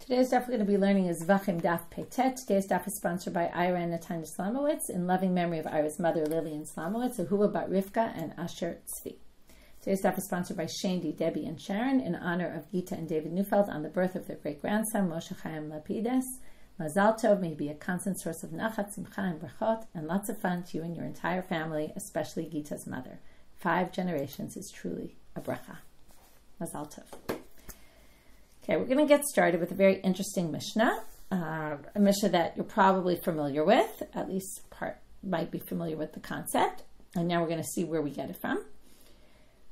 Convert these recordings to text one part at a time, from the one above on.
Today's daf we're going to be learning is Zevachim daf Peitet. Today's daf is sponsored by Ira and Natanya Slamowitz in loving memory of Ira's mother Lillian Slamowitz, Ahua Bat Rivka, and Asher Tzvi. Today's daf is sponsored by Shandi, Debbie, and Sharon in honor of Gita and David Neufeld on the birth of their great-grandson Moshe Chaim Lapides. Mazal Tov may be a constant source of nachat, simcha, and brachot, and lots of fun to you and your entire family, especially Gita's mother. 5 generations is truly a bracha. Mazal Tov. Okay, we're going to get started with a very interesting Mishna, a Mishna that you're probably familiar with, at least part might be familiar with the concept, and now we're going to see where we get it from.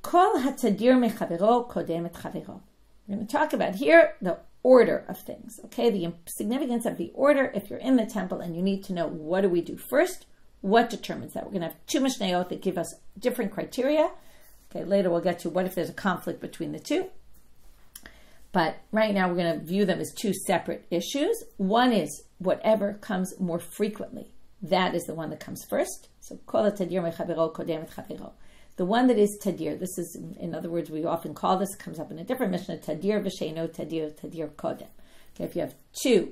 Kol hatadir mechaviro kodem et chaviro. We're going to talk about here the order of things, okay, the significance of the order. If you're in the temple and you need to know what do we do first, what determines that? We're going to have 2 Mishnayot that give us different criteria. Okay, later we'll get to what if there's a conflict between the two. But right now we're going to view them as 2 separate issues. One is whatever comes more frequently. That is the one that comes first. So kol tadir mechaviro kodem et chaviro. The one that is tadir, this is, in other words, we often call this, it comes up in a different Mishnah, tadir v'sheino tadir kodem. Okay, if you have 2,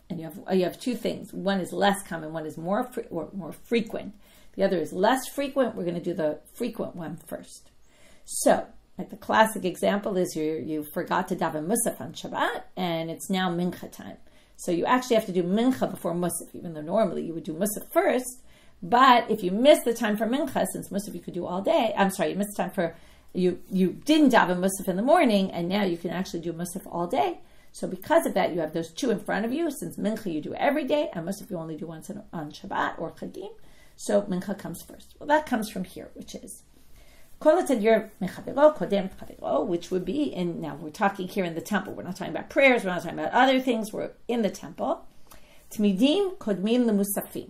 and you have 2 things, one is less common, one is more frequent. The other is less frequent. We're going to do the frequent one first. So, like the classic example is you forgot to daven musaf on Shabbat, and it's now mincha time. So you actually have to do mincha before musaf, even though normally you would do musaf first. But if you miss the time for mincha, since musaf you could do all day, you missed the time for, you didn't daven musaf in the morning, and now you can actually do musaf all day. So because of that, you have those 2 in front of you, since mincha you do every day, and musaf you only do once on Shabbat or chagim. So mincha comes first. Well, that comes from here, which is which would be now we're talking here in the temple. We're not talking about prayers. We're not talking about other things. We're in the temple. Tmidim kodmin lemusafim.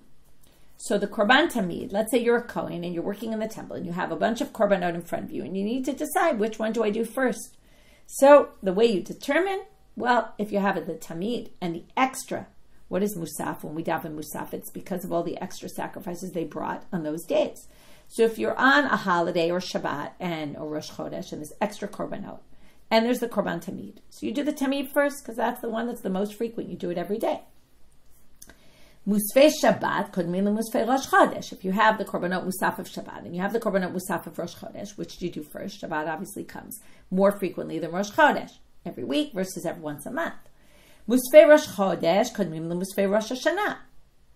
So the korban tamid, let's say you're a kohen and you're working in the temple and you have a bunch of korbanot in front of you and you need to decide which one do I do first. So the way you determine, well, if you have the tamid and the extra, what is musaf? When we daven musaf, it's because of all the extra sacrifices they brought on those days. So if you're on a holiday or Shabbat or Rosh Chodesh and there's extra korbanot, and there's the korban tamid. So you do the tamid first because that's the one that's the most frequent. You do it every day. Musfei Shabbat kodmin lemusfei Rosh Chodesh. If you have the korbanot musaf of Shabbat and you have the korbanot musaf of Rosh Chodesh, which do you do first? Shabbat obviously comes more frequently than Rosh Chodesh, every week versus every once a month. Musfei Rosh Chodesh kodmin lemusfei Rosh Hashanah.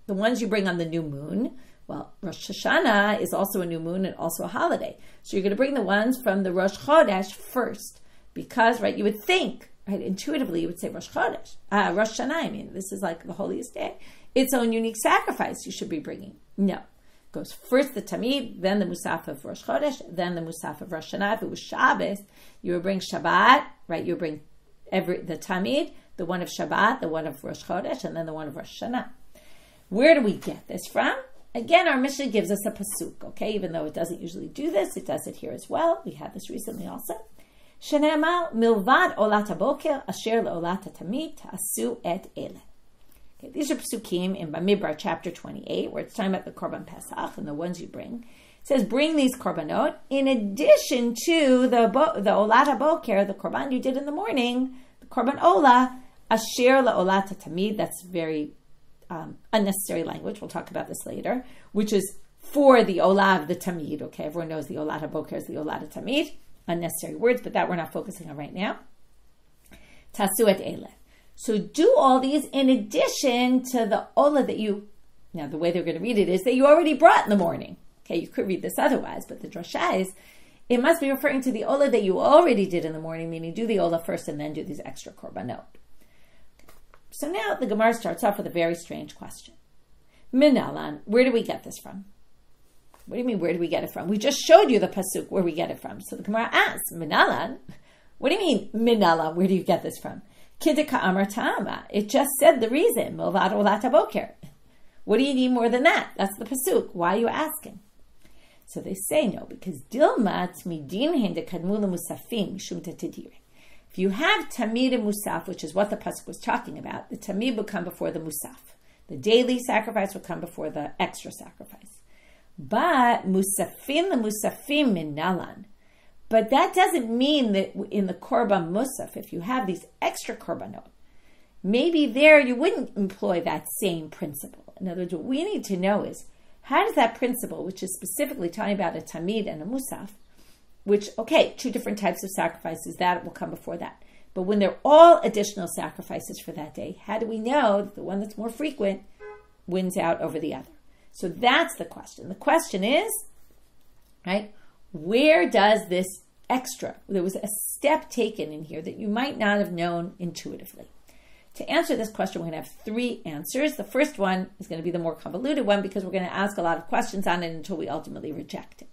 The ones you bring on the new moon. Well, Rosh Hashanah is also a new moon and also a holiday. So you're going to bring the ones from the Rosh Chodesh first. Because, right, you would think, right, intuitively you would say Rosh Chodesh. Rosh Hashanah, this is like the holiest day. Its own unique sacrifice you should be bringing. No. It goes first the Tamid, then the Musaf of Rosh Chodesh, then the Musaf of Rosh Hashanah. If it was Shabbos, you would bring Shabbat, right, you would bring the Tamid, the one of Shabbat, the one of Rosh Chodesh, and then the one of Rosh Hashanah. Where do we get this from? Again, our Mishnah gives us a pasuk, okay? Even though it doesn't usually do this, it does it here as well. We had this recently also. Shene'emar milvad olat haboker asher leolat hatamid ta'asu et ele. Okay, these are pasukim in Bamidbar chapter 28, where it's talking about the korban pesach and the ones you bring. It says, bring these korbanot in addition to the olat haboker, the korban you did in the morning, the korban olah asher leolat hatamid. That's very unnecessary language. We'll talk about this later, which is for the olah of the tamid. Okay, everyone knows the olah haboker is the olah of tamid. Unnecessary words, but that we're not focusing on right now. Tasu et ele. So do all these in addition to the olah that you, now the way they're going to read it is that you already brought in the morning. Okay, you could read this otherwise, but the drasha is, it must be referring to the olah that you already did in the morning, meaning do the olah first and then do these extra korbanot. So now the Gemara starts off with a very strange question. Minalan, where do we get this from? What do you mean, where do we get it from? We just showed you the pasuk where we get it from. So the Gemara asks, Minalan, what do you mean, Minalan, where do you get this from? Kidika amar ta'ama. It just said the reason, milvad olat haboker. What do you need more than that? That's the pasuk. Why are you asking? So they say no, because dilmat midin hen dekadmu lemusafim mishum tetidire. If you have tamid and musaf, which is what the pasuk was talking about, the tamid would come before the musaf. The daily sacrifice would come before the extra sacrifice. But musafim the musafim minalan. But that doesn't mean that in the korban musaf, if you have these extra korbanot, maybe there you wouldn't employ that same principle. In other words, what we need to know is, how does that principle, which is specifically talking about a tamid and a musaf, which, okay, two different types of sacrifices, that will come before that. But when they're all additional sacrifices for that day, how do we know that the one that's more frequent wins out over the other? So that's the question. The question is, right, where does this extra, there was a step taken in here that you might not have known intuitively. To answer this question, we're going to have three answers. The first one is going to be the more convoluted one because we're going to ask a lot of questions on it until we ultimately reject it.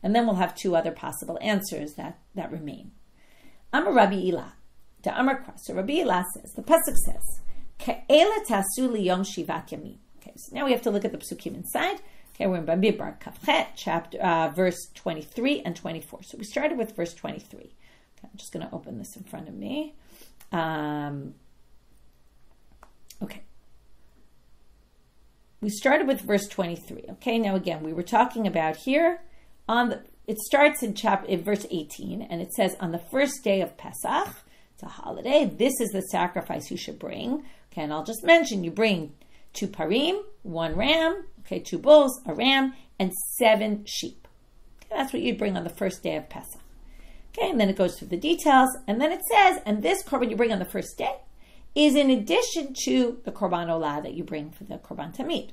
And then we'll have two other possible answers that remain. Amar Rabbi Ilah, the Amar Kras. So Rabbi Ilah says, the pasuk says, Ka'ela tasu liyom shivat yamim. Okay, so now we have to look at the psukim inside. Okay, we're in Bamidbar Kafchet, chapter, verse 23 and 24. So we started with verse 23. Okay, I'm just going to open this in front of me. Okay. We started with verse 23. Okay, now again, we were talking about here it starts in verse 18, and it says, on the first day of Pesach, it's a holiday, this is the sacrifice you should bring. Okay, and I'll just mention, you bring 2 parim, 1 ram, okay, 2 bulls, a ram, and 7 sheep. Okay, that's what you'd bring on the first day of Pesach. Okay, and then it goes through the details, and then it says, and this korban you bring on the first day is in addition to the korban olah that you bring for the korban tamid.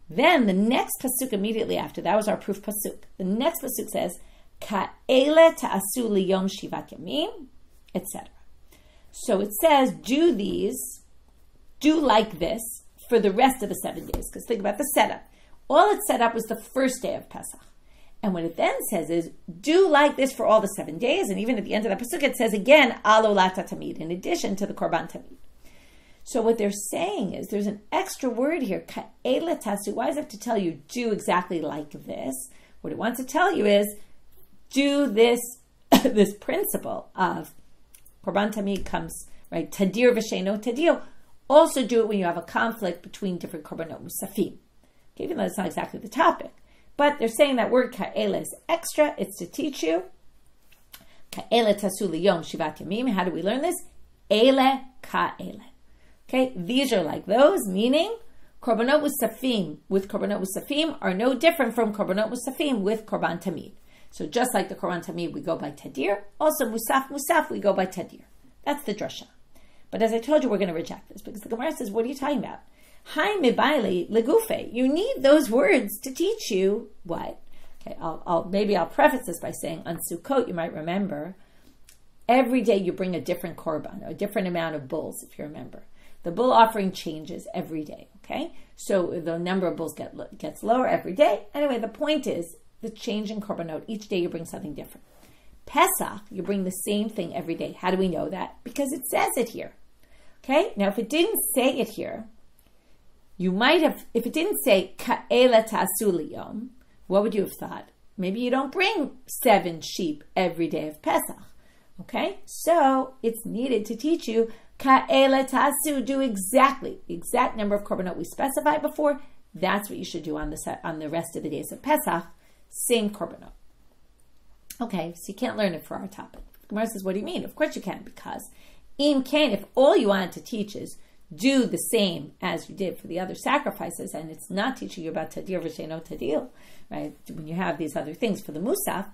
Then the next pasuk immediately after, that was our proof pasuk. The next pasuk says, Ka'ele ta'asu liyom shivat yamim, etc. So it says, do like this for the rest of the 7 days. Because think about the setup. All it set up was the first day of Pesach. And what it then says is, do like this for all the 7 days. And even at the end of that pasuk, it says again, al olat tamid, in addition to the korban tamid. So what they're saying is, there's an extra word here, ka'ela tasu. Why does it have to tell you, do exactly like this? What it wants to tell you is, do this, this principle of korban tamid comes, right, tadir v'sheino tadir. Also do it when you have a conflict between different korbanot musafim. Okay, even though it's not exactly the topic. But they're saying that word ka'ela is extra. It's to teach you. Ka'ela tasu liyom shivat yamim. How do we learn this? Ele ka'ele. Okay, these are like those, meaning korbanot musafim with korbanot musafim are no different from korbanot musafim with korban tamid. So just like the korban tamid, we go by tadir. Also musaf, we go by tadir. That's the drasha. But as I told you, we're going to reject this because the Gemara says, what are you talking about? Hai mibaili legufe. You need those words to teach you what? Okay, I'll preface this by saying on Sukkot, you might remember, every day you bring a different korban, a different amount of bulls, if you remember. The bull offering changes every day, okay? So the number of bulls gets lower every day. Anyway, the point is the change in korbanot. Each day you bring something different. Pesach, you bring the same thing every day. How do we know that? Because it says it here. Okay? Now, if it didn't say it here, you might have, if it didn't say ka'ela ta'asu liyom, what would you have thought? Maybe you don't bring 7 sheep every day of Pesach. Okay? So, it's needed to teach you ka'ela ta'asu, do exactly the exact number of korbanot we specified before. That's what you should do on the rest of the days of Pesach. Same korbanot. Okay, so you can't learn it for our topic. Gemara says, what do you mean? Of course you can, because im kain, if all you wanted to teach is do the same as you did for the other sacrifices, and it's not teaching you about tadir v'sheino tadir, right? When you have these other things for the musaf,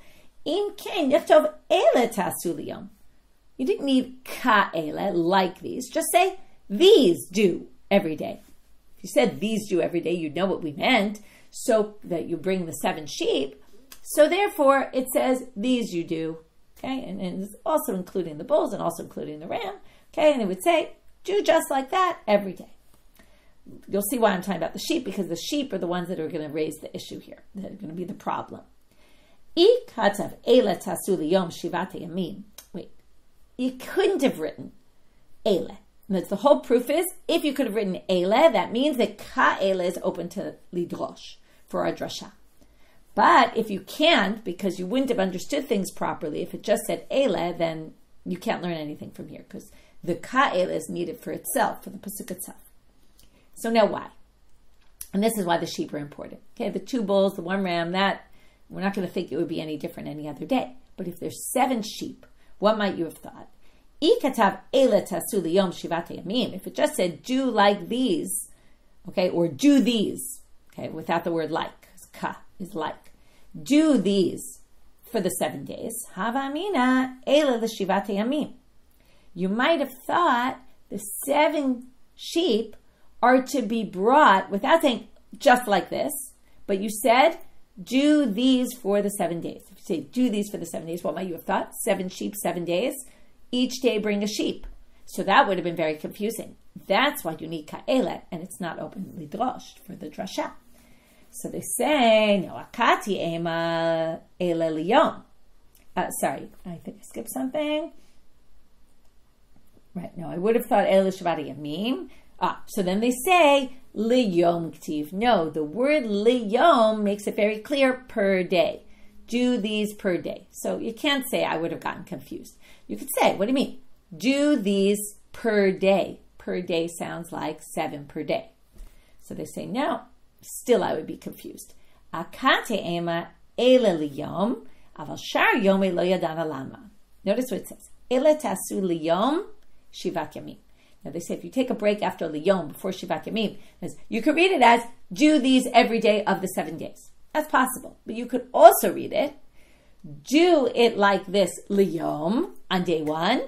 im kain yachtov ele ta'asu liyom. You didn't need ka'ele, like these. Just say, these do every day. If you said these do every day, you'd know what we meant, so that you bring the 7 sheep. So therefore, it says, these you do. Okay, and it's also including the bulls and also including the ram. Okay, and it would say, do just like that every day. You'll see why I'm talking about the sheep, because the sheep are the ones that are going to raise the issue here. That are going to be the problem. Wait, you couldn't have written ele. And that's the whole proof is, if you could have written ele, that means that ka'ele is open to lidrosh for our drasha. But if you can't, because you wouldn't have understood things properly, if it just said ele, then you can't learn anything from here, because the ka'ele is needed for itself, for the pasuk itself. So now why? And this is why the sheep are important. Okay, the 2 bulls, the 1 ram, that, we're not going to think it would be any different any other day. But if there's 7 sheep, what might you have thought? Ikatav ele tasu liyom shivat yamim. If it just said do like these, okay, or do these, okay, without the word like, ka is like, do these for the 7 days. Hava amina ele l'shivat yamim. You might have thought the 7 sheep are to be brought without saying just like this, but you said do these for the 7 days. If you say do these for the 7 days, what might you have thought? 7 sheep, 7 days. Each day bring a sheep. So that would have been very confusing. That's why you need ka'ele, and it's not openly droshed for the drasha. So they say, no, akati ema ele liyom. Sorry, I think I skipped something. Right, no, I would have thought ele shabbat yamim. So then they say, liyom ktiv. No, the word liyom makes it very clear, per day. Do these per day. So you can't say I would have gotten confused. You could say, what do you mean? Do these per day. Per day sounds like 7 per day. So they say, no, still I would be confused. Akate ema ele liyom, aval shar yome lo yadana lama. Notice what it says. Ele tasu liyom shivat yamim. Now they say if you take a break after liyom before shivat yamim, you could read it as do these every day of the 7 days. That's possible. But you could also read it, do it like this liyom on day 1,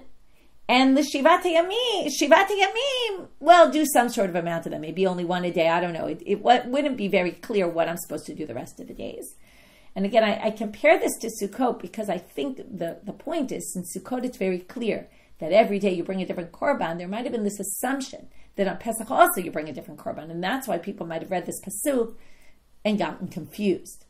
and the shivat yamim, well, do some sort of amount of them. Maybe only 1 a day. I don't know. It wouldn't be very clear what I'm supposed to do the rest of the days. And again, I compare this to Sukkot because I think the point is, since Sukkot it's very clear that every day you bring a different korban, there might have been this assumption that on Pesach also you bring a different korban. And that's why people might have read this pasuk and gotten confused.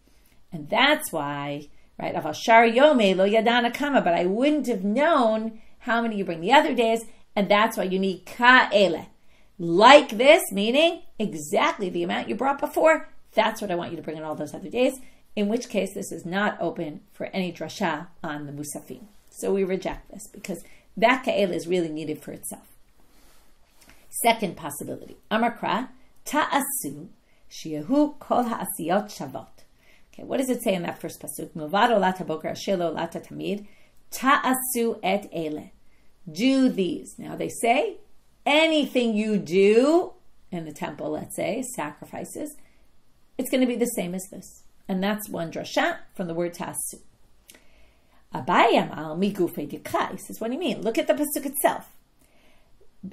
And that's why, right, Aval shar yome lo yadana kama, but I wouldn't have known how many you bring the other days, and that's why you need ka'ele. Like this, meaning exactly the amount you brought before, that's what I want you to bring in all those other days, in which case this is not open for any drasha on the musafim. So we reject this, because that ka'ele is really needed for itself. Second possibility, Amarkra, ta'asu, shiyahu kol ha'asiyot shavot. Okay, what does it say in that first pasuk? Milvad olat haboker asher lo olat tamid, ta'asu et ele. Do these. Now they say, anything you do in the temple, let's say, sacrifices, it's going to be the same as this. And that's one drasha from the word ta'asu. Abayam al migufe dikha. He says, what do you mean? Look at the pasuk itself.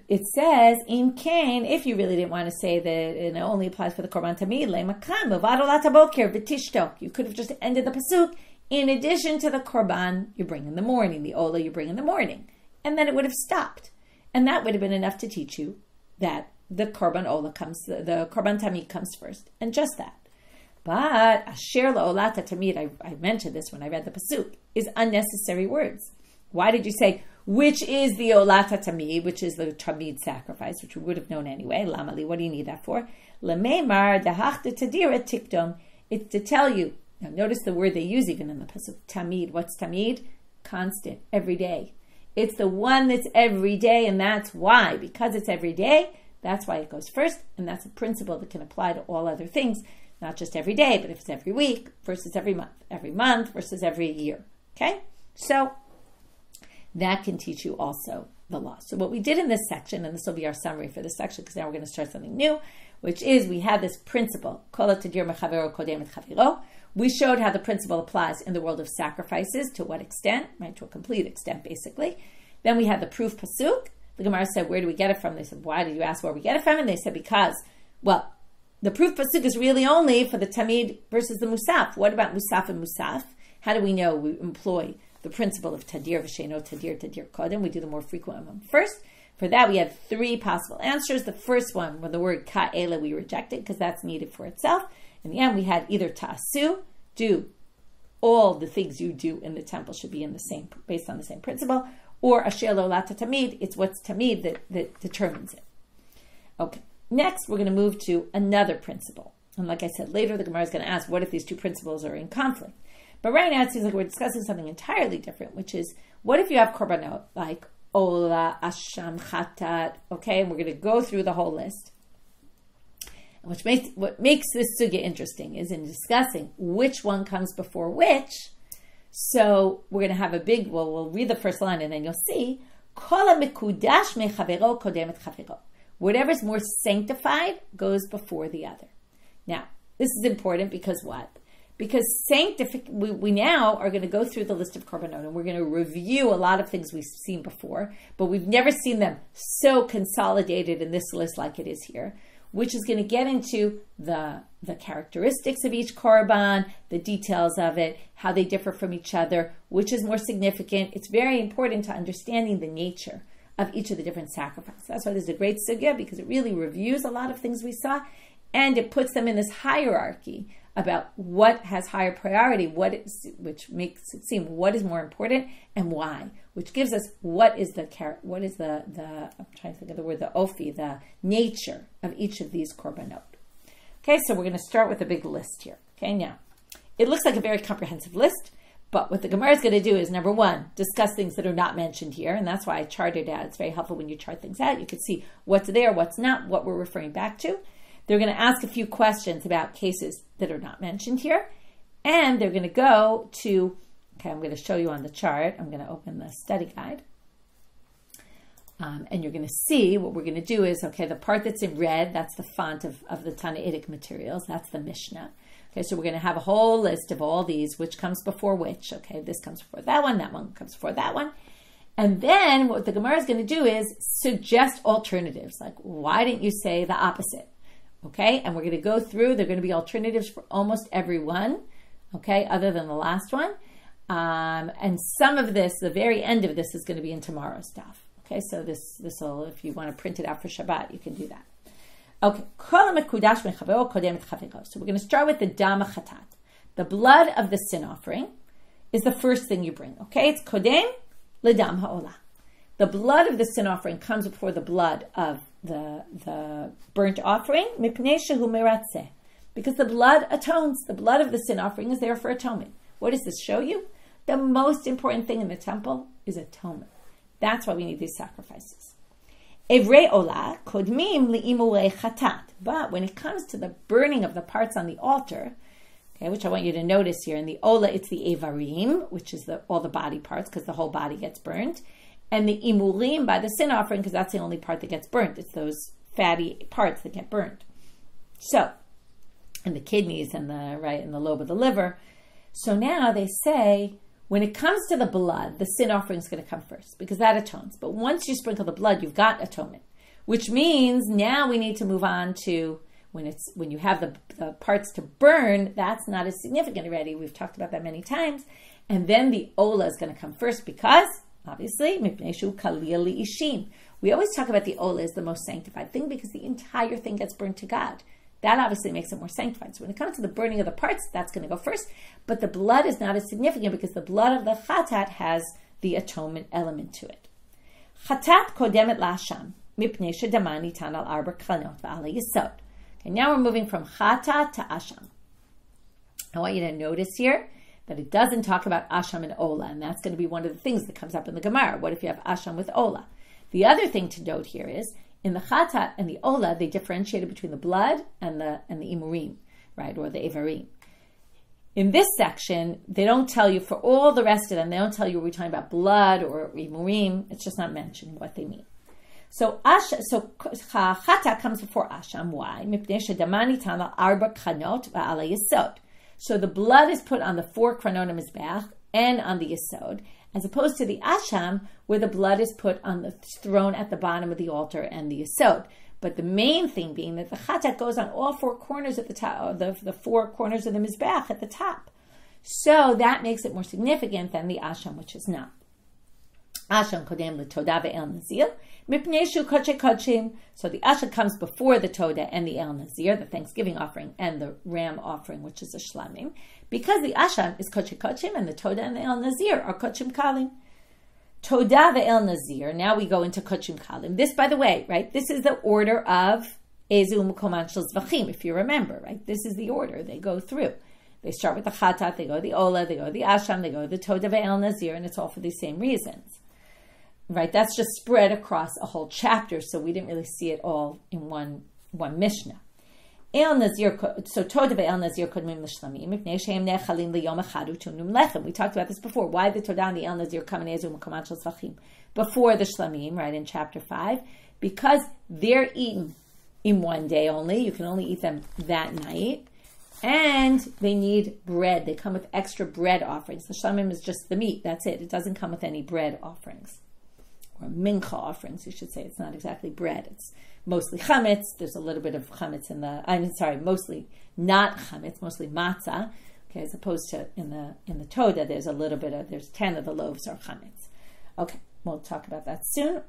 It says, in kain, if you really didn't want to say that it only applies for the korban tamid, le'makam milvad olat haboker v'tishtok. You could have just ended the pasuk, in addition to the korban you bring in the morning, the ola you bring in the morning. And then it would have stopped. And that would have been enough to teach you that the korban ola comes, the korban tamid comes first. And just that. But asher la'olat tamid, I mentioned this when I read the pasuk, is unnecessary words. Why did you say, which is the olat tamid, which is the tamid sacrifice, which we would have known anyway? Lamali, what do you need that for? Lememar dahachta tadira tikdom. It's to tell you. Now notice the word they use even in the pasuk, tamid. What's tamid? Constant, every day. It's the one that's every day, and that's why. Because it's every day, that's why it goes first, and that's a principle that can apply to all other things, not just every day, but if it's every week versus every month versus every year. Okay? So, that can teach you also the law. So what we did in this section, and this will be our summary for this section, because now we're going to start something new, which is we have this principle, we showed how the principle applies in the world of sacrifices, to what extent, right, to a complete extent, basically. Then we had the proof pasuk. The Gemara said, where do we get it from? They said, why did you ask where we get it from? And they said, because, well, the proof pasuk is really only for the tamid versus the musaf. What about musaf and musaf? How do we know we employ the principle of tadir v'sheno tadir kodem? We do the more frequent one first. For that, we have 3 possible answers. The first one, with the word ka'ela, we rejected because that's needed for itself. In the end, we had either ta'asu, do all the things you do in the temple should be in the same, based on the same principle, or asher lo olat tamid, it's what's tamid that determines it. Okay, next we're going to move to another principle. And like I said, later the Gemara is going to ask, what if these 2 principles are in conflict? But right now it seems like we're discussing something entirely different, which is, what if you have korbanot, like ola, asham, chatat, okay, and we're going to go through the whole list. What makes this sugya interesting is in discussing which one comes before which. So we're going to have we'll read the first line and then you'll see, Whatever's more sanctified goes before the other. Now, this is important because what? Because we now are going to go through the list of korbanot, and we're going to review a lot of things we've seen before, but we've never seen them so consolidated in this list like it is here, which is going to get into the characteristics of each korban, the details of it, how they differ from each other, which is more significant. It's very important to understanding the nature of each of the different sacrifices. That's why this is a great sugya, because it really reviews a lot of things we saw, and it puts them in this hierarchy about what has higher priority, which makes it seem what is more important and why, which gives us what is the I'm trying to think of the word, the ofi, the nature of each of these korbanot. Okay, so we're going to start with a big list here. Okay, now, it looks like a very comprehensive list, but what the Gemara is going to do is, number one, discuss things that are not mentioned here, and that's why I charted out. It's very helpful when you chart things out. You can see what's there, what's not, what we're referring back to. They're going to ask a few questions about cases that are not mentioned here, and they're going to go to, okay, I'm going to show you on the chart. I'm going to open the study guide. And you're going to see what we're going to do is, okay, the part that's in red, that's the font of the Tanaitic materials. That's the Mishna. Okay, so we're going to have a whole list of all these, which comes before which. Okay, this comes before that one comes before that one. And then what the Gemara is going to do is suggest alternatives. Like, why didn't you say the opposite? Okay, and we're going to go through. There are going to be alternatives for almost every one, okay, other than the last one. And some of this, the very end of this, is going to be in tomorrow's stuff. Okay, so this will, if you want to print it out for Shabbat, you can do that. Okay, so we're going to start with the dam chatat. The blood of the sin offering is the first thing you bring. Okay, it's kodem ledam ha'olah. The blood of the sin offering comes before the blood of the burnt offering, mipnei shehu meratzeh, because the blood atones. The blood of the sin offering is there for atonement. What does this show you? The most important thing in the temple is atonement. That's why we need these sacrifices. Evrei olah kodmim li'imurei chatat. But when it comes to the burning of the parts on the altar, okay, which I want you to notice here, in the olah it's the evarim, which is all the body parts, because the whole body gets burnt. And the imurim by the sin offering, because that's the only part that gets burnt. It's those fatty parts that get burnt. So, and the kidneys and the lobe of the liver. So now they say, when it comes to the blood, the sin offering is going to come first, because that atones. But once you sprinkle the blood, you've got atonement, which means now we need to move on to when you have the parts to burn. That's not as significant already. We've talked about that many times. And then the olah is going to come first, because obviously, we always talk about the olah as the most sanctified thing because the entire thing gets burned to God. That obviously makes it more sanctified. So when it comes to the burning of the parts, that's going to go first. But the blood is not as significant because the blood of the chatat has the atonement element to it. Chatat kodemet lasham, mipnei shedamani tan al arba klanot v'ala yisod. Okay, now we're moving from chatat to asham. I want you to notice here that it doesn't talk about asham and olah, and that's going to be one of the things that comes up in the Gemara. What if you have asham with olah? The other thing to note here is, in the chatat and the olah, they differentiated between the blood and the imurim, right, or the evarim. In this section, they don't tell you, for all the rest of them, they don't tell you are we talking about blood or imurim. It's just not mentioning what they mean. So chatat comes before asham. Why? Mipnei shedamani tan al arba kranot v'ala yisod. So the blood is put on the 4 kranot mizbeach and on the yisod, as opposed to the asham, where the blood is put on the throne at the bottom of the altar and the yisod. But the main thing being that the chatat goes on all 4 corners at the top, the 4 corners of the mizbeach at the top. So that makes it more significant than the asham, which is not. Asham kodem l'toda ve'el nazir, mipnei shu kodshe kodshim. So the asham comes before the toda and the el nazir, the Thanksgiving offering, and the ram offering, which is a shlamim, because the asham is kodshe kodshim and the toda and the el nazir are kodshim kalim. Toda ve'el nazir. Now we go into kodshim kalim. This, by the way, right? This is the order of ezu mukoman shel Zevachim, if you remember, right? This is the order they go through. They start with the chatat, they go to the olah, they go to the asham, they go to the toda ve'el nazir, and it's all for these same reasons. Right, that's just spread across a whole chapter, so we didn't really see it all in one Mishnah. El Nazir, so Toda ve'el Nazir kodmim l'shlamim, mipnei shehem nechalin liyom echad u'tumnum lechem. We talked about this before. Why the Toda and the El Nazir come in Ezu Mukaman Shel Zevachim before the Shlamim, right, in chapter 5? Because they're eaten in one day only. You can only eat them that night. And they need bread. They come with extra bread offerings. The Shlamim is just the meat. That's it. It doesn't come with any bread offerings. Or mincha offerings, you should say. It's not exactly bread. It's mostly chametz. There's a little bit of chametz in the, mostly not chametz, mostly matzah. Okay, as opposed to in the Toda, there's a little bit of, there's 10 of the loaves are chametz. Okay, we'll talk about that soon.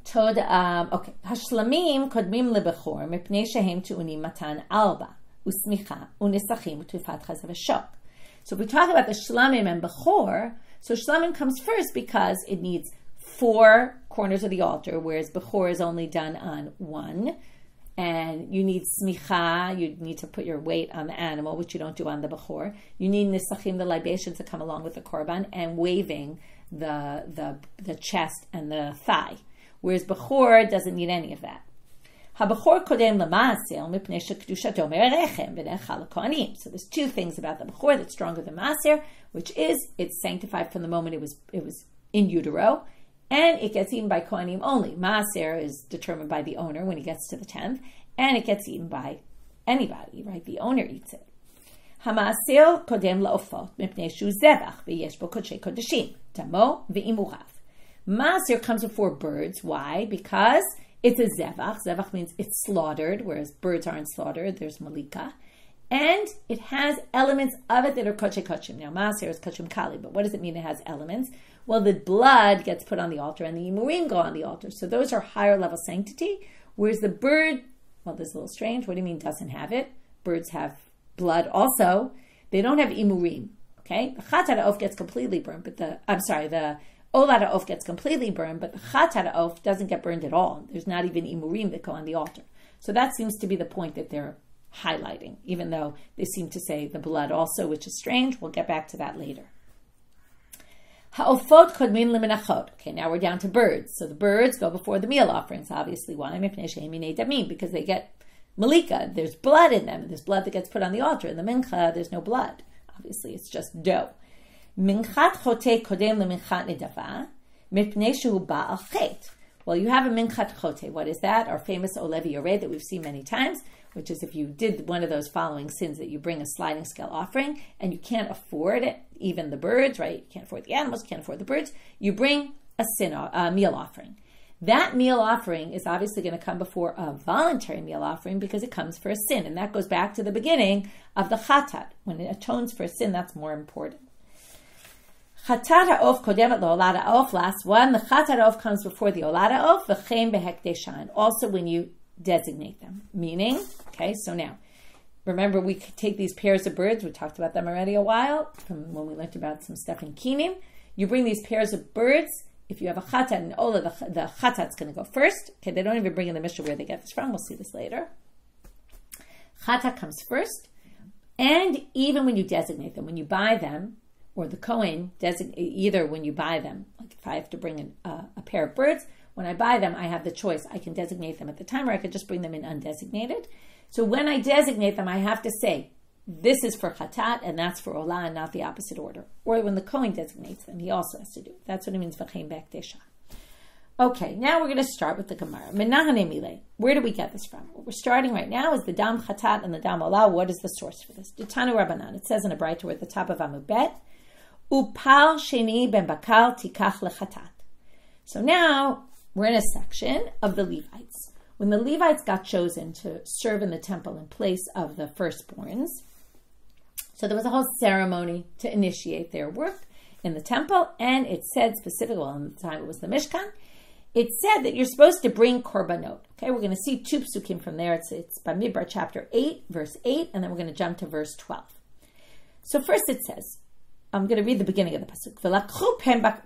Toda, okay. Hashlamim kodmim lebechor, mipnei shehem tu'unim matan alba, usmicha, unisachim, utufat chazav shok. So if we talk about the shlamim and bechor, so shlamim comes first because it needs 4 corners of the altar, whereas bechor is only done on 1. And you need smicha, you need to put your weight on the animal, which you don't do on the bechor. You need nisachim, the libations that come along with the korban, and waving the chest and the thigh. Whereas bechor doesn't need any of that. HaBechor kodem l'maaser mipnei shekdushato me'erechem v'nechal l'kohanim. So there's 2 things about the bechor that's stronger than maaser, which is it's sanctified from the moment it was in utero. And it gets eaten by Kohanim only. Maaser is determined by the owner when he gets to the 10th. And it gets eaten by anybody, right? The owner eats it. Hamaaser kodem la'ofot mipnei shu zevach v'yesh bo kodshei kodeshim damo v'imurav. Maaser comes before birds. Why? Because it's a zevach. Zevach means it's slaughtered, whereas birds aren't slaughtered. There's malika. And it has elements of it that are kodshei kodshim. Now, maaser is kodshim kali, but what does it mean it has elements? Well, the blood gets put on the altar and the imurim go on the altar. So those are higher level sanctity. Whereas the bird, well, this is a little strange. What do you mean doesn't have it? Birds have blood also. They don't have imurim. Okay? The chatat ha'of gets completely burned, but the olad ha'of gets completely burned, but the chatat ha'of doesn't get burned at all. There's not even imurim that go on the altar. So that seems to be the point that they're highlighting, even though they seem to say the blood also, which is strange. We'll get back to that later. Ha'ofot kodmin lemenachot. Okay, now we're down to birds. So the birds go before the meal offerings. Obviously, why? Because they get malika. There's blood in them. There's blood that gets put on the altar. In the mincha, there's no blood. Obviously, it's just dough. Minchat chote kodem leminchat nedava mipnei shehu ba'al chet. Well, you have a minchat chote. What is that? Our famous olevi yored that we've seen many times, which is if you did one of those following sins that you bring a sliding scale offering and you can't afford it, even the birds, right? You can't afford the animals, you can't afford the birds. You bring a meal offering. That meal offering is obviously going to come before a voluntary meal offering because it comes for a sin. And that goes back to the beginning of the chatat. When it atones for a sin, that's more important. Chatat ha'of kodemet lo'olad ha'of, last one. The chatat ha'of comes before the olad ha'of, v'chein behekdeshan. Also when you designate them. Meaning, okay, so now, remember we take these pairs of birds, we talked about them already a while, from when we learned about some stuff in Kinim. You bring these pairs of birds, if you have a chatat and ola, the chatat's going to go first. Okay, they don't even bring in the Mishna where they get this from, we'll see this later. Chatat comes first, and even when you designate them, when you buy them, or the Kohen, either when you buy them, like if I have to bring in a pair of birds, when I buy them, I have the choice. I can designate them at the time, or I could just bring them in undesignated. So when I designate them, I have to say, this is for chatat, and that's for olah, and not the opposite order. Or when the Kohen designates them, he also has to do it. That's what it means, v'chein b'hekdesha. Okay, now we're going to start with the Gemara. Menahane mile. Where do we get this from? What we're starting right now is the dam chatat and the dam olah. What is the source for this? Ditanu Rabbanan. It says in a bright word at the top of Amud Bet, upal sheni ben bakal tikach lechatat. So now we're in a section of the Levites. When the Levites got chosen to serve in the temple in place of the firstborns, so there was a whole ceremony to initiate their work in the temple, and it said specifically, well, in the time it was the Mishkan, it said that you're supposed to bring korbanot. Okay, we're going to see 2 psukim from there. It's Bamidbar chapter 8, verse 8, and then we're going to jump to verse 12. So first it says, I'm going to read the beginning of the pasuk. V'lakchu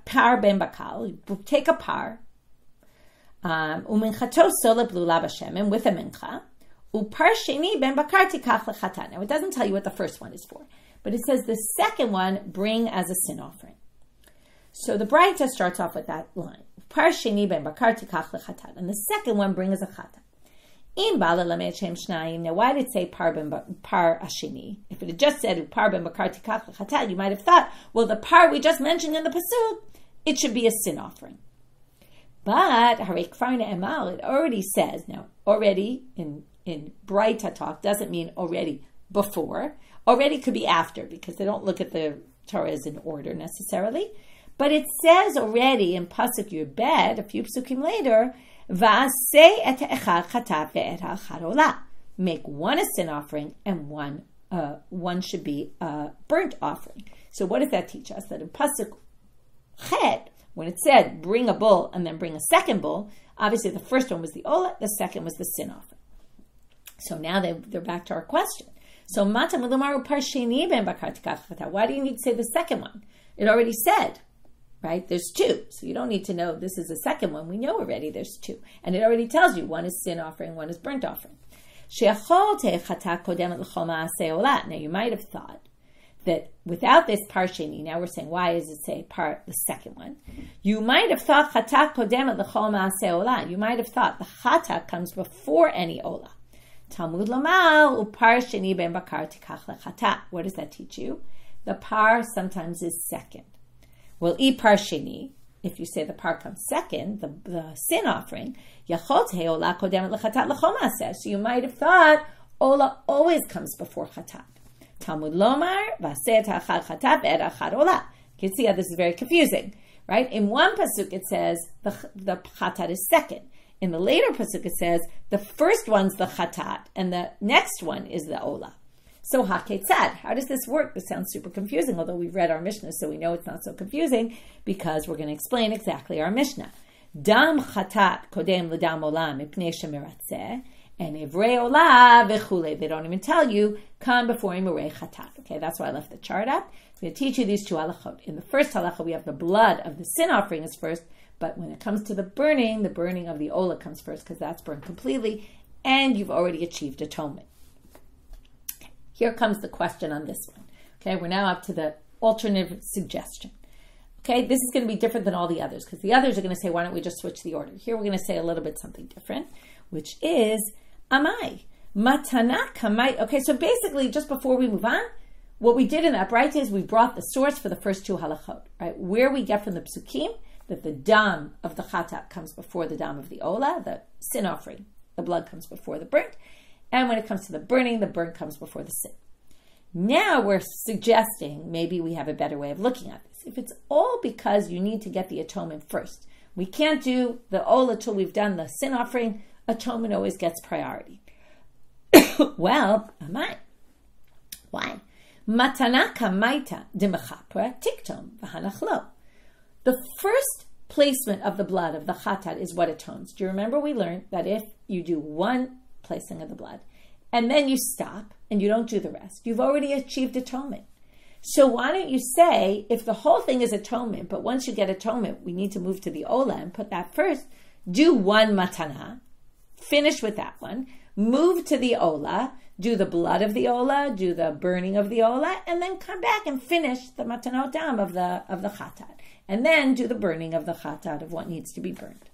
par ben bakal, take a par, uminchato sola blula b'shemim, with a mincha, upar sheni ben bakar tikach lechat. Now it doesn't tell you what the first one is for, but it says the second one bring as a sin offering. So the Braita starts off with that line, upar sheni ben bakar tikach lechat, and the second one bring as a chatat. Now, why did it say par ashini? If it had just said par ben bakar tikach l'chata, you might have thought, well, the par we just mentioned in the pasuk, it should be a sin offering. But harei kfarna emal, it already says, now, already in Braita talk doesn't mean already before. Already could be after, because they don't look at the Torah as in order necessarily. But it says already in Pasuk Yud Bet, a few psukim later, Va'aseh et echad chatat ve'et ha'achad olah. Make one a sin offering and one should be a burnt offering. So what does that teach us? That in Pasuk Chet, when it said bring a bull and then bring a second bull, obviously the first one was the olah, the second was the sin offering. So now they're back to our question. So mata mulumaru par sheni ben bakar tikach chatat. Why do you need to say the second one? It already said. Right? There's two. So you don't need to know this is the second one. We know already there's two. And it already tells you one is sin offering, one is burnt offering. Now you might have thought that without this par sheni, now we're saying, why does it say par, the second one? You might have thought chatat kodemet l'chol ma'aseh olah. You might have thought the chatat comes before any olah. Talmud lamal upar sheni ben bakar tikach lechatat. What does that teach you? The par sometimes is second. Well, par sheni, if you say the par comes second, the sin offering, so you might have thought olah always comes before chatat. Talmud lomar v'aseh ha'achad chatat ve'et ha'achad olah. You can see how this is very confusing, right? In one pasuk it says the chatat is second. In the later pasuk it says the first one's the chatat and the next one is the olah. So haketzad, how does this work? This sounds super confusing, although we've read our Mishna, so we know it's not so confusing because we're going to explain exactly our Mishna. Dam chatat kodem l'dam olam mipnei shemiratzeh, and ivrei olah v'chule. They don't even tell you, come before ivrei chatat. Okay, that's why I left the chart up. I'm going to teach you these two halachot. In the first halacha, we have the blood of the sin offering is first, but when it comes to the burning of the olah comes first because that's burned completely, and you've already achieved atonement. Here comes the question on this one. Okay, we're now up to the alternative suggestion. Okay, this is going to be different than all the others because the others are going to say, why don't we just switch the order? Here we're going to say a little bit something different, which is amai. Matana kamai. Okay, so basically, just before we move on, what we did in that Braita is we brought the source for the first two halachot, right? Where we get from the psukim that the dam of the chatat comes before the dam of the olah, the sin offering. The blood comes before the burnt. And when it comes to the burnt comes before the sin. Now we're suggesting maybe we have a better way of looking at this. If it's all because you need to get the atonement first, we can't do the olah till we've done the sin offering, atonement always gets priority. Well, amai. Why? Matanaka maita dimachapra tiktom v'hanachlo. The first placement of the blood of the chatat is what atones. Do you remember we learned that if you do one placing of the blood and then you stop and you don't do the rest, you've already achieved atonement. So why don't you say, if the whole thing is atonement, but once you get atonement, we need to move to the olah and put that first, do one matana, finish with that one, move to the olah, do the blood of the olah, do the burning of the olah, and then come back and finish the matanot dam of the chatat. And then do the burning of the chatat of what needs to be burned.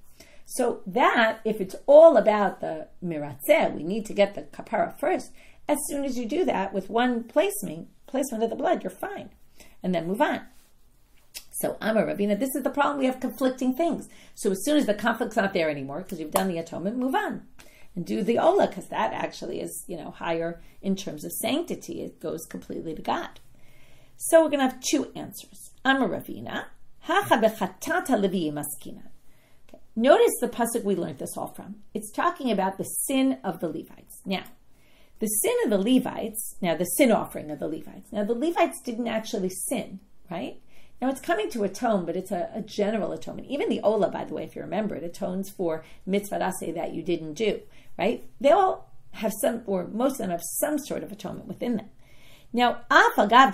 So that, if it's all about the miratzeh, we need to get the kapara first. As soon as you do that with one placement of the blood, you're fine. And then move on. So Amar Ravina, this is the problem. We have conflicting things. So as soon as the conflict's not there anymore, because you've done the atonement, move on. And do the olah, because that actually is, higher in terms of sanctity. It goes completely to God. So we're going to have two answers. Amar Ravina, hacha bechatata levi maskina. Notice the pasuk we learned this all from. It's talking about the sin of the Levites. Now, the sin of the Levites, the sin offering of the Levites. Now, the Levites didn't actually sin, right? Now, it's coming to atone, but it's a general atonement. Even the olah, by the way, if you remember, it atones for mitzvah aseh that you didn't do, right? They all have some, or most of them have some sort of atonement within them. Now, afagav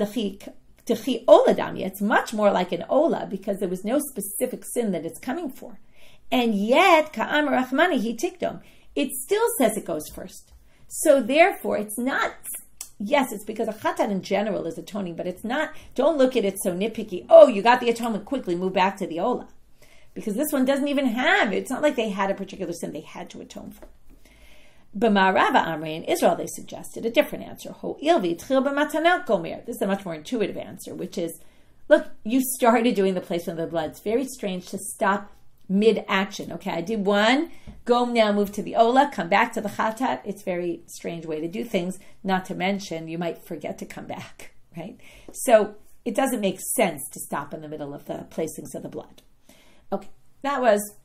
dechi oladam, it's much more like an olah because there was no specific sin that it's coming for. And yet, ka'am rachmani hi tikdom, it still says it goes first. So therefore, it's not, yes, it's because a chatat in general is atoning, but it's not, don't look at it so nitpicky, oh, you got the atonement, quickly move back to the olah. Because this one doesn't even have, it's not like they had a particular sin they had to atone for. B'ma'arava Amrei, in Israel, they suggested a different answer. This is a much more intuitive answer, which is, look, you started doing the placement of the blood. It's very strange to stop mid-action. Okay, I did one, go now, move to the Ola, come back to the Chatat. It's a very strange way to do things, not to mention you might forget to come back, right? So it doesn't make sense to stop in the middle of the placings of the blood. Okay, that was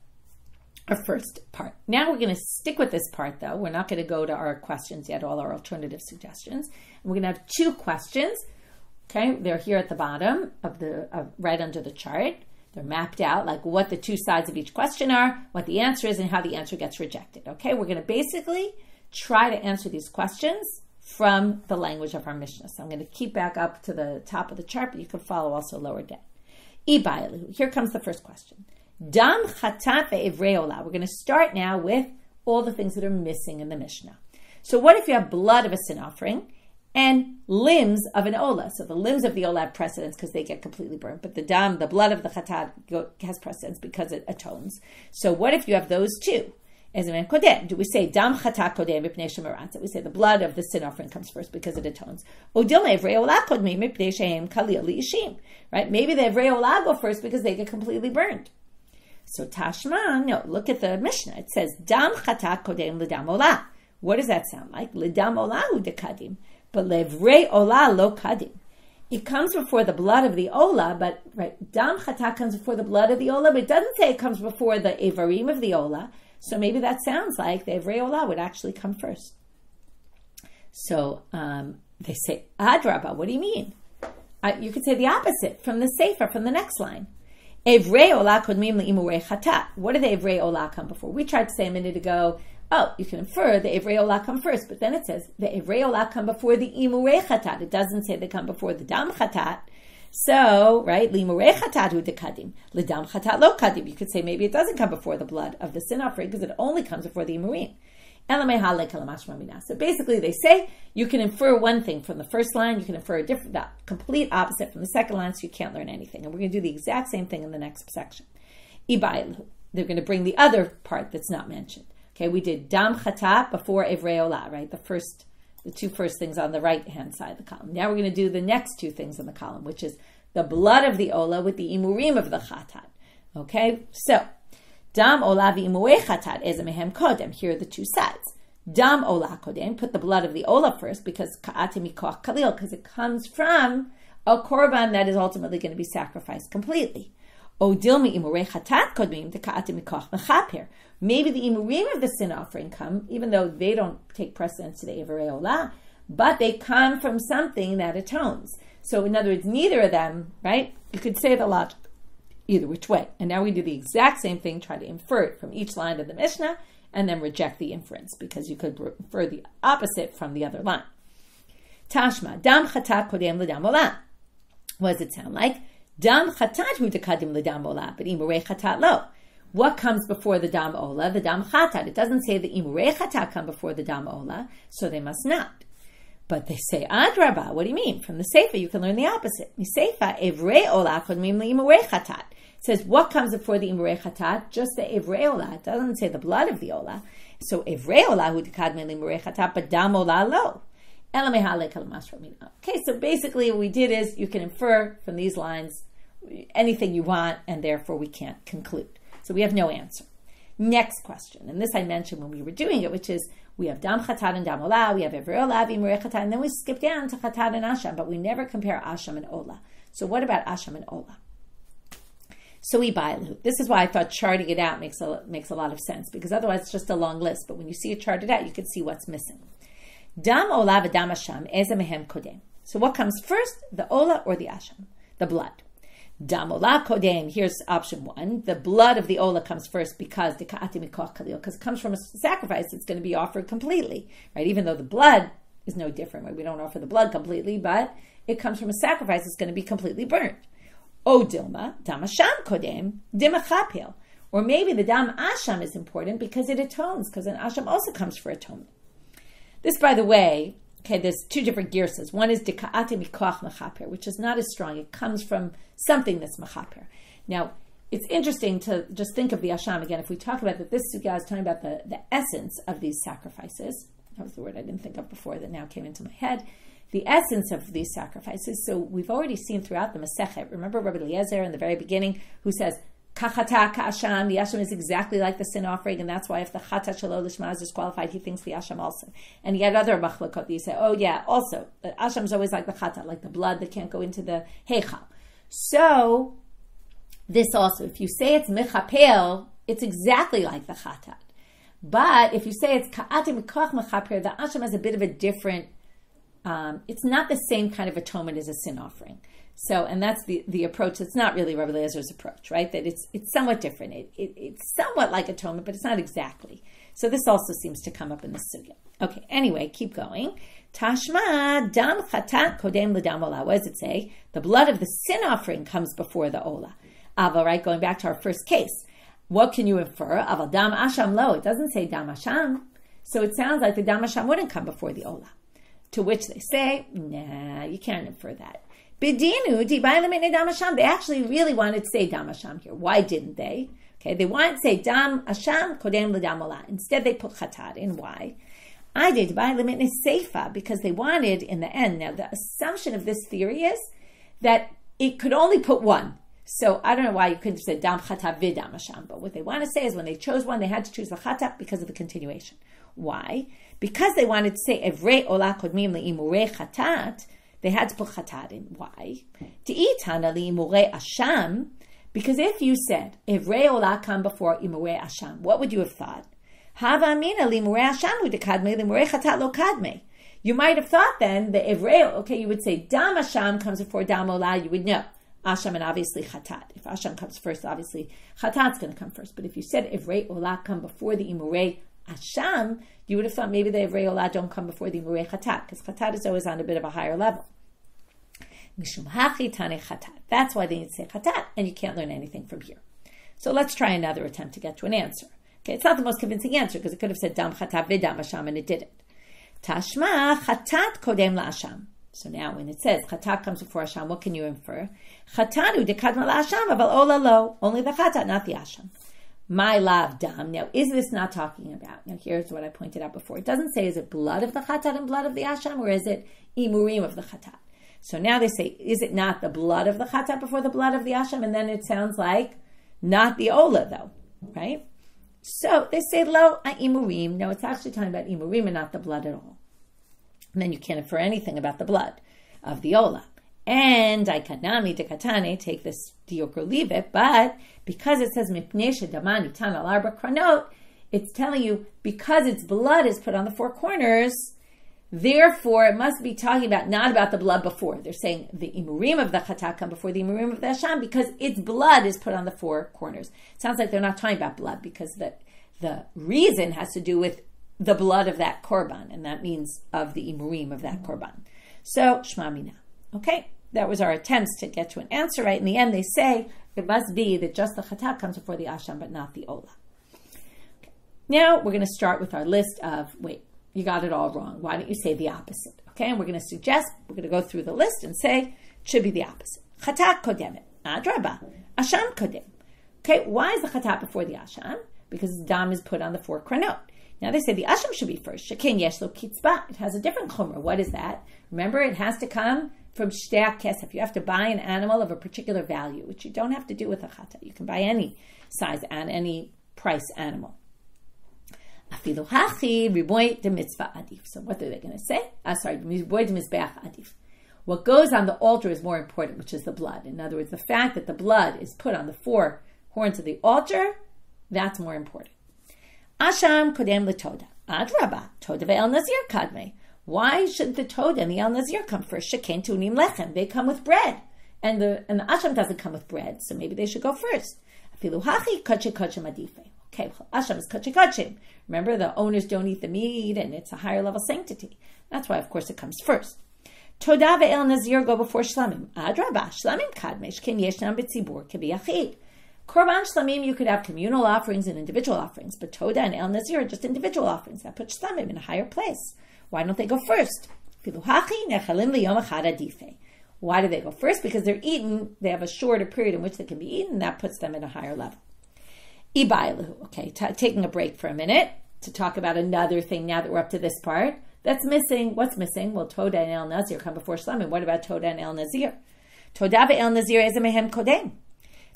our first part. Now we're going to stick with this part, though. We're not going to go to our questions yet, all our alternative suggestions. And we're going to have two questions. Okay, they're here at the bottom of right under the chart. They're mapped out, like what the two sides of each question are, what the answer is, and how the answer gets rejected. Okay, we're going to basically try to answer these questions from the language of our Mishnah. So I'm going to keep back up to the top of the chart, but you can follow also lower down. Here comes the first question. Dam chatat ve'evrei olah. We're going to start now with all the things that are missing in the Mishnah. So what if you have blood of a sin offering and limbs of an olah? So the limbs of the olah have precedence because they get completely burnt, but the dam, the blood of the chatat, has precedence because it atones. So what if you have those two? Do we say dam chatat kodem mipnei shemarantzah? We say the blood of the sin offering comes first because it atones. Right? Maybe the evrei olah go first because they get completely burned. So Tashma, no, look at the Mishnah. It says, Dam chatat kodem l'dam olah. What does that sound like? L'dam olah hu dekadim, but levrei olah lo kadim. It comes before the blood of the olah, but right, dam chatat comes before the blood of the olah, but it doesn't say it comes before the evarim of the olah. So maybe that sounds like the evrei olah would actually come first. So they say, Adrabah, what do you mean? You could say the opposite from the Sefer, from the next line. Evrei olah kodmim le'imurei chatat. What did the evrei olah come before? We tried to say a minute ago, you can infer the evrei olah come first, but then it says the evrei olah come before the imurei chatat. It doesn't say they come before the dam chatat. So, right, le'imurei chatat hu dekadim, le'dam chatat lo kadim. You could say maybe it doesn't come before the blood of the sin offering because it only comes before the imurim. So basically they say you can infer one thing from the first line, you can infer the complete opposite from the second line, so you can't learn anything. And we're going to do the exact same thing in the next section. They're going to bring the other part that's not mentioned. Okay, we did dam chatat before evrei olah, right? The two first things on the right-hand side of the column. Now we're going to do the next two things in the column, which is the blood of the olah with the imurim of the chatat. Okay, so dam olah v'imurei chatat ezemehem kodem. Here are the two sides. Dam olah kodem, put the blood of the olah first because ka'atim mikoch kalil, because it comes from a korban that is ultimately going to be sacrificed completely. Odil mi'imurei chatat kodmim the ka'atim mikoch mechaper. Maybe the imurim of the sin offering come, even though they don't take precedence to the evrei olah, but they come from something that atones. So in other words, neither of them, right? You could say the logic either which way. And now we do the exact same thing, try to infer it from each line of the Mishnah, and then reject the inference, because you could infer the opposite from the other line. Tashma, dam chatat kodem l'dam olah. What does it sound like? Dam chatat hu dekadim l'dam olah, but imurei chatat lo. What comes before the dam olah? The dam chatat. It doesn't say the imurei chatat come before the dam olah, so they must not. But they say, Adrabah, what do you mean? From the Sefer, you can learn the opposite. Sefer, evrei olah kodmim le'imurei chatat. It says, what comes before the imurei chatat? Just the evrei olah. It doesn't say the blood of the olah. So evrei olah hu dekadme le'imurei chatat, but dam olah lo. Okay, so basically what we did is you can infer from these lines anything you want, and therefore we can't conclude. So we have no answer. Next question, and this I mentioned when we were doing it, which is we have dam chatat and dam olah, we have evrei olah, imurei chatat, and then we skip down to chatat and asham, but we never compare asham and olah. So what about asham and olah? So this is why I thought charting it out makes a lot of sense, because otherwise it's just a long list. But when you see it charted out, you can see what's missing. Dam olah v'dam asham ezemehem kodem. So what comes first, the olah or the asham, the blood? Dam olah kodem. Here's option one. The blood of the olah comes first because the ka'ati mikoch kalil, because it comes from a sacrifice that's going to be offered completely, right? Even though the blood is no different, right? We don't offer the blood completely, but it comes from a sacrifice that's going to be completely burnt. O dilma dam asham kodem dimachapil. Or maybe the dam asham is important because it atones, because an asham also comes for atonement. This, by the way, okay, there's two different girsas. One is deka'ati mikoch mechaper, which is not as strong. It comes from something that's mechaper. Now, it's interesting to just think of the asham again. If we talk about that, this sugya is talking about the essence of these sacrifices. That was the word I didn't think of before that now came into my head. The essence of these sacrifices. So we've already seen throughout the Masechet. Remember Rabbi Eliezer in the very beginning who says, Kachata ka'asham, the asham is exactly like the sin offering, and that's why if the chata shelo lishma is disqualified, he thinks the asham also. And yet other machlokot, you say, oh yeah, also, the asham is always like the chata, like the blood that can't go into the heichal. So, this also, if you say it's mechapel, it's exactly like the chatat. But if you say it's ka'atim mikoch mechaper, the asham has a bit of a different, it's not the same kind of atonement as a sin offering. So, and that's the approach. It's not really Rabbi Eliezer's approach, right? That it's somewhat different. It's somewhat like atonement, but it's not exactly. So this also seems to come up in the sugya. Okay, anyway, keep going. Tashma dam chatat kodem l'dam ola. What does it say? The blood of the sin offering comes before the ola. Aval, right? Going back to our first case. What can you infer? Aval dam asham lo. It doesn't say dam asham. So it sounds like the dam asham wouldn't come before the ola. To which they say, nah, you can't infer that. Bidinu, they actually really wanted to say dam asham here. Why didn't they? Okay, they wanted to say dam asham kodem l'dam ola. Instead, they put chatat in. Why? I did by limit seifa because they wanted in the end. Now, the assumption of this theory is that it could only put one. So I don't know why you couldn't have said dam chatat vidam asham. But what they want to say is when they chose one, they had to choose the chatat because of the continuation. Why? Because they wanted to say evrei ola kodmim leimurei chatat. They had to put chatat in. Why? Te'itana li'imurei asham, because if you said, evrei olah come before imurei asham, what would you have thought? Hava amina li'imurei asham u'dekadme li'imurei chatat lo kadme. You might have thought then, the evrei, okay, you would say, dam asham comes before dam olah, you would know. Asham and obviously chatat. If asham comes first, obviously chatat's going to come first. But if you said evrei olah come before the imurei asham, you would have thought maybe the evrei olah don't come before the imurei chatat, because chatat is always on a bit of a higher level. Mishum hachi tane chatat. That's why they need to say chatat, and you can't learn anything from here. So let's try another attempt to get to an answer. Okay, it's not the most convincing answer because it could have said dam chatat vidam asham and it didn't. Tashma chatat kodem la'asham. So now when it says chatat comes before asham, what can you infer? Chatanu dekadma la'asham aval ola lo. Only the chatat, not the asham. My lav dam. Now, is this not talking about? Now, here's what I pointed out before. It doesn't say is it blood of the chatat and blood of the asham, or is it imurim of the chatat? So now they say, is it not the blood of the chatat before the blood of the asham? And then it sounds like not the ola, though, right? So they say lo imurim. No, it's actually talking about imurim and not the blood at all. And then you can't infer anything about the blood of the ola. And I kanami dekatane, take this diuk or leave it, but because it says mipnei shedamani tan al arba kranot, it's telling you because its blood is put on the four corners. Therefore, it must be talking about not about the blood before. They're saying the imurim of the chatat come before the imurim of the asham because its blood is put on the four corners. It sounds like they're not talking about blood because the reason has to do with the blood of that korban, and that means of the imurim of that korban. So, shma mina. Okay, that was our attempts to get to an answer right. In the end, they say it must be that just the chatat comes before the asham, but not the ola. Okay. Now, we're going to start with our list of, you got it all wrong. Why don't you say the opposite? Okay, and we're going to suggest, we're going to go through the list and say, it should be the opposite. Chatat kodemet, adraba, asham kodem. Okay, why is the chatat before the asham? Because the dam is put on the four kranot. Now they say the asham should be first. Shekin yeshlo kitzba. It has a different chomer. What is that? Remember, it has to come from shtei kesef. You have to buy an animal of a particular value, which you don't have to do with a chatat. You can buy any size and any price animal. Afilu hachi riboy de mitzvah adif. So what are they going to say? Riboy de mizbeach adif. What goes on the altar is more important, which is the blood. In other words, the fact that the blood is put on the four horns of the altar, that's more important. Asham kodem letoda. Adraba. Toda ve'el nazir kadme. Why should the toda and the el nazir come first? Sheken tunim lechem. They come with bread. And the asham doesn't come with bread, so maybe they should go first. Afilu hachi koche koche madife. Okay, asham is koche koche. Remember, the owners don't eat the meat, and it's a higher level sanctity. That's why, of course, it comes first. Toda ve'el nazir go before shlamim. Adraba. Shlamim kadme. Shken yeshnam betzibur kebi achid. Korban shlamim, you could have communal offerings and individual offerings, but Toda and El Nazir are just individual offerings. That puts shlamim in a higher place. Why don't they go first? Why do they go first? Because they're eaten, they have a shorter period in which they can be eaten, that puts them at a higher level. Ibailu. Okay, taking a break for a minute to talk about another thing now that we're up to this part. That's missing. What's missing? Well, Toda and El Nazir come before Shlamim. What about Toda and El Nazir? Toda ve'el Nazir ezemehem kodem.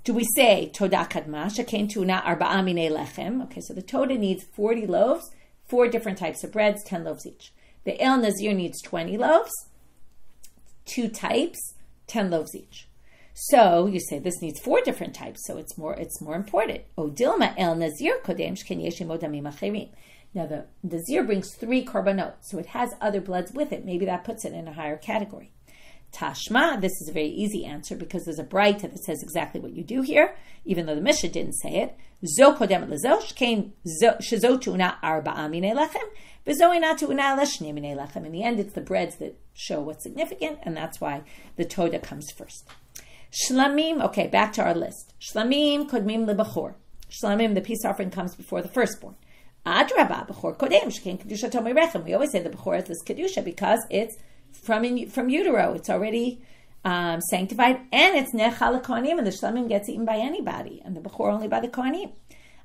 Do we say Toda kadma shekain tuna arba'a minei lechem? Okay, so the Toda needs 40 loaves, 4 different types of breads, 10 loaves each. The El Nazir needs 20 loaves, 2 types, 10 loaves each. So you say this needs 4 different types, so it's more important. O dilma El Nazir kodem shekain yeshim odamim acherim. Now the Nazir brings 3 korbanot, so it has other bloods with it. Maybe that puts it in a higher category. Tashma, this is a very easy answer because there's a braita that says exactly what you do here, even though the Mishna didn't say it. Zo kodem lezo shkein shezo tuna arba'a minei lechem, v'zo ina tuna leshni minei lechem. In the end, it's the breads that show what's significant, and that's why the Toda comes first. Shlamim, okay, back to our list. Shlamim kodmim lebachor. Shlamim, the peace offering, comes before the firstborn. Adraba bechor kodem shkein kedusha tomei rechem. We always say the bechor is this kedusha because it's from utero. It's already sanctified, and it's nechal kohanim, and the shlamim gets eaten by anybody, and the bechor only by the kohanim.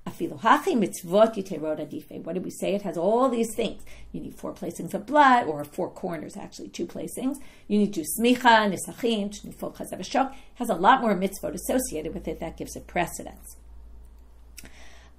Afilu hachi mitzvot yiterod adife. What did we say? It has all these things. You need 4 placings of blood, or 4 corners, actually 2 placings. You need to do smicha, nisachim, shnifol chazav shok. Has a lot more mitzvot associated with it. That gives it precedence.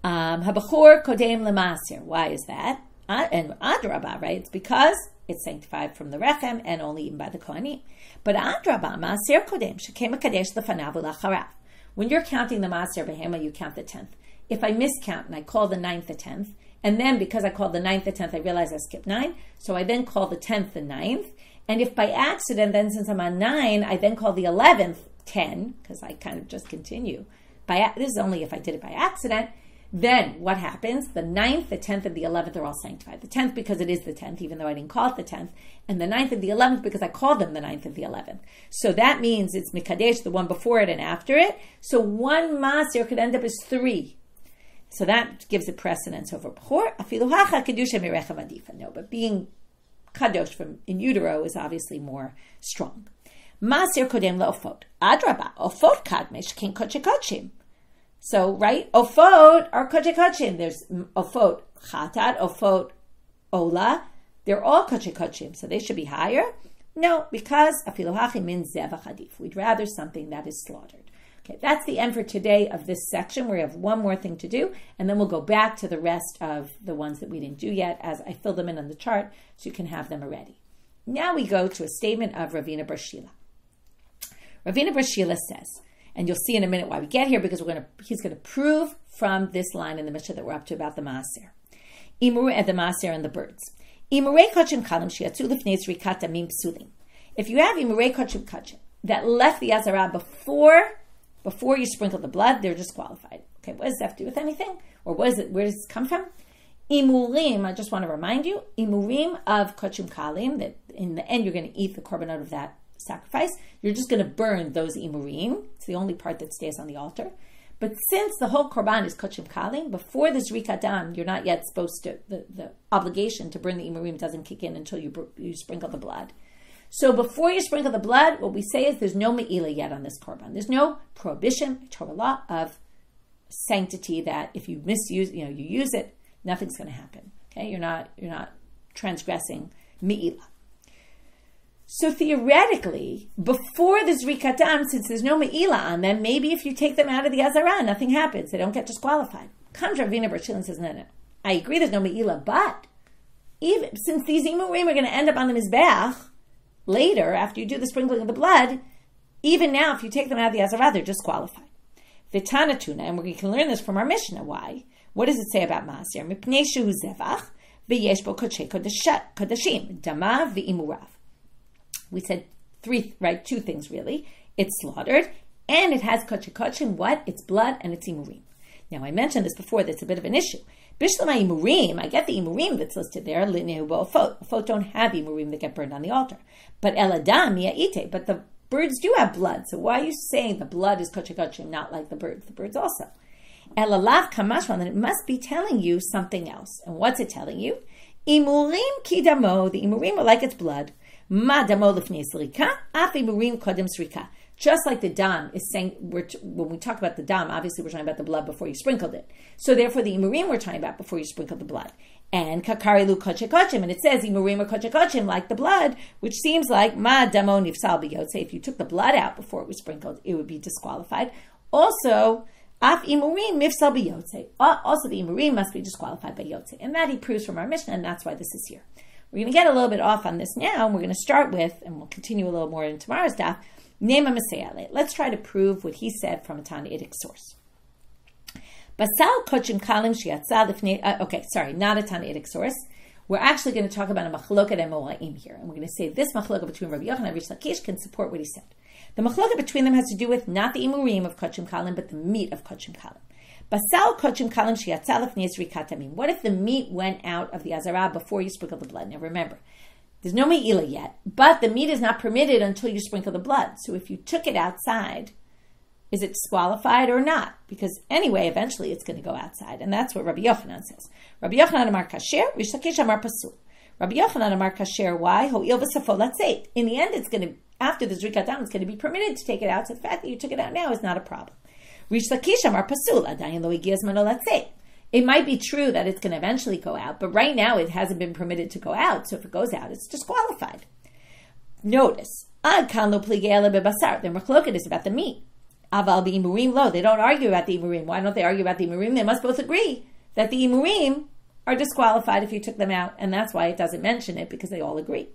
Habachor kodem lemasir. Why is that? And adraba, right? It's because it's sanctified from the rechem and only eaten by the kohanim. But adraba, masir kodem shekema kadesh lefanav ulacharav. When you're counting the masir behema, you count the 10th. If I miscount and I call the 9th the 10th, and then because I called the 9th the 10th, I realize I skipped 9, so I then call the 10th the 9th. And if by accident, then since I'm on 9, I then call the 11th 10, because I kind of just continue. This is only if I did it by accident. Then what happens? The 9th, the 10th, and the 11th are all sanctified. The 10th because it is the 10th, even though I didn't call it the 10th. And the 9th and the 11th because I called them the 9th and the 11th. So that means it's Mikadesh, the one before it and after it. So one Masir could end up as 3. So that gives it precedence over Bechor. Afilu hacha kedusha mirechav adifa. No, but being kadosh from in utero is obviously more strong. Masir kodem le'ofot. Adraba, ofot kadmesh kin koche kochim. So, right, ofot are koche kochim. There's ofot chatat, ofot ola. They're all koche kochim, so they should be higher. No, because afilu hachi means zevachim. We'd rather something that is slaughtered. Okay, that's the end for today of this section. We have one more thing to do, and then we'll go back to the rest of the ones that we didn't do yet as I fill them in on the chart so you can have them already. Now we go to a statement of Ravina Bar Shila. Ravina Bar Shila says, and you'll see in a minute why we get here, because he's going to prove from this line in the Mishna that we're up to about the Maaser. Imuru and the Maaser and the birds. Imurei kochim kalim shiatzu lifnei zrikat damim psulim. If you have imurei kochim kachim that left the Azara before you sprinkle the blood, they're disqualified. Okay, what does that have to do with anything? Or where does this come from? Imurim, I just want to remind you, imurim of kochim kalim, that in the end you're going to eat the korbanot of that sacrifice. You're just going to burn those imurim. It's the only part that stays on the altar. But since the whole korban is kochim kalim, before the zrikat dam, you're not yet supposed to, the obligation to burn the imurim doesn't kick in until you sprinkle the blood. So before you sprinkle the blood, what we say is there's no me'ila yet on this korban. There's no prohibition, Torah law of sanctity that if you misuse, you use it, nothing's going to happen. Okay, you're not transgressing me'ila. So theoretically, before the zrikat dam, since there's no me'ila on them, maybe if you take them out of the azara, nothing happens. They don't get disqualified. Comes Ravina Bar Shila and says, no. I agree there's no me'ila, but even since these imurim are going to end up on the mizbeach later, after you do the sprinkling of the blood, even now, if you take them out of the azara, they're disqualified. V'tana tuna, and we can learn this from our Mishna. Why? What does it say about Maaser? Mipnei shehu zevach, v'yesh bo kodshei kodashim, dama v'imurav. We said two things really. It's slaughtered, and it has kodshei kodshim, what? It's blood and it's imurim. Now, I mentioned this before, that's a bit of an issue. Bishlama imurim, I get the imurim that's listed there, linehu bo'ofot. Ofot don't have imurim that get burned on the altar. But eladam ya'ite, but the birds do have blood. So why are you saying the blood is kochei kodshim, not like the birds? The birds also. Elalav kamashman, then it must be telling you something else. And what's it telling you? Imurim kidamo, the imurim are like its blood. Ma damo lifnei zrika, af imurim kodem zrika. Just like the dam is saying, when we talk about the dam, obviously we're talking about the blood before you sprinkled it. So therefore the imurim we're talking about before you sprinkled the blood. And kakarilu kochekochim, and it says imurim or kochekochim, like the blood, which seems like ma damo nifsal biyotze. If you took the blood out before it was sprinkled, it would be disqualified. Also, af imurim mifsal biyotze. Also, the imurim must be disqualified by yotze, and that he proves from our Mishna, and that's why this is here. We're going to get a little bit off on this now, and we're going to start with, and we'll continue a little more in tomorrow's daf. Name a Masayale. Let's try to prove what he said from a Tanaitic source. Basal kochim kalim shiatzal lifnei. Okay, sorry, not a Tanaitic source. We're actually going to talk about a machloket and moraim here, and we're going to say this machloket between Rabbi Yochanan and Rish Lakish can support what he said. The machloket between them has to do with not the imurim of kochim kalim, but the meat of kochim kalim. Basal kochim kalim shiatzal lifnei zrikatamim. What if the meat went out of the azara before you sprinkle the blood? Now remember, there's no me'ila yet, but the meat is not permitted until you sprinkle the blood. So if you took it outside, is it disqualified or not? Because anyway, eventually it's going to go outside. And that's what Rabbi Yochanan says. Rabbi Yochanan amar kasher, Rish Lakish amar pasul. Rabbi Yochanan amar kasher, why? Ho'il v'safo latzeit. In the end, it's going to, after the zrikat dam, it's going to be permitted to take it out. So the fact that you took it out now is not a problem. Rish Lakish amar pasul, adayin lo higiyaz mano latzeit. It might be true that it's going to eventually go out, but right now it hasn't been permitted to go out. So if it goes out, it's disqualified. Notice, ad kan lo pligei bebasar. The machloket is about the meat. Aval b'imurim lo. They don't argue about the imurim. Why don't they argue about the imurim? They must both agree that the imurim are disqualified if you took them out, and that's why it doesn't mention it, because they all agree.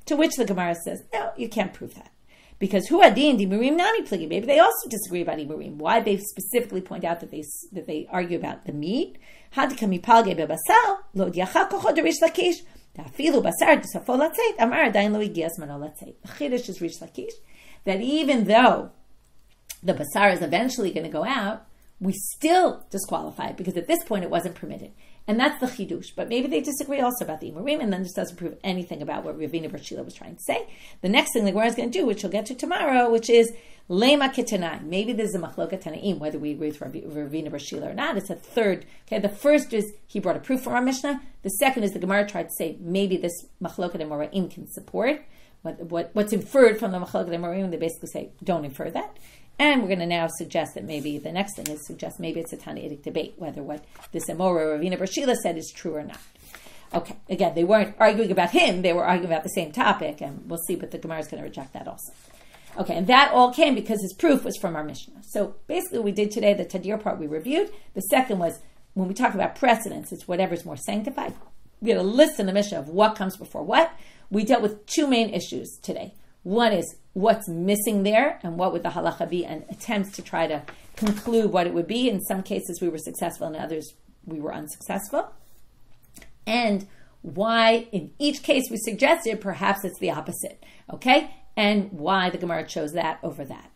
To which the Gemara says, no, you can't prove that. Because hu adin imurim nami pligi. Maybe they also disagree about imurim. Why they specifically point out that they argue about the meat? Hadikami palge bebasal lo diacha kocho derish lakish dafilu basar disafo latzeit amar adayin lo igias mano latzeit. The chiddush is Rish Lakish that even though the basar is eventually going to go out, we still disqualify because at this point it wasn't permitted. And that's the chidush. But maybe they disagree also about the imurim, and then this doesn't prove anything about what Ravina Bar Shila was trying to say. The next thing the Gemara is going to do, which we'll get to tomorrow, which is lema ketanai. Maybe there's a machloket tanaim, whether we agree with Ravina Bar Shila or not. It's a third. Okay, the first is he brought a proof from our Mishnah. The second is the Gemara tried to say maybe this machloket and moraim can support what's inferred from the machloket and moraim. They basically say don't infer that. And we're going to now suggest that maybe the next thing is suggest maybe it's a Tanaitic debate, whether what this Amora or Ravina Bar Shila said is true or not. Okay, again, they weren't arguing about him, they were arguing about the same topic, and we'll see, but the Gemara is going to reject that also. Okay, and that all came because his proof was from our Mishnah. So basically we did today, the Tadir part we reviewed. The second was, when we talk about precedence, it's whatever's more sanctified. We had a list in the Mishnah of what comes before what. We dealt with two main issues today. One is what's missing there and what would the halacha be, and attempts to try to conclude what it would be. In some cases we were successful, in others we were unsuccessful. And why in each case we suggested perhaps it's the opposite. Okay? And why the Gemara chose that over that.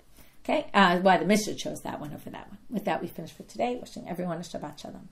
Okay? Why the Mishnah chose that one over that one. With that we finish for today. Wishing everyone a Shabbat Shalom.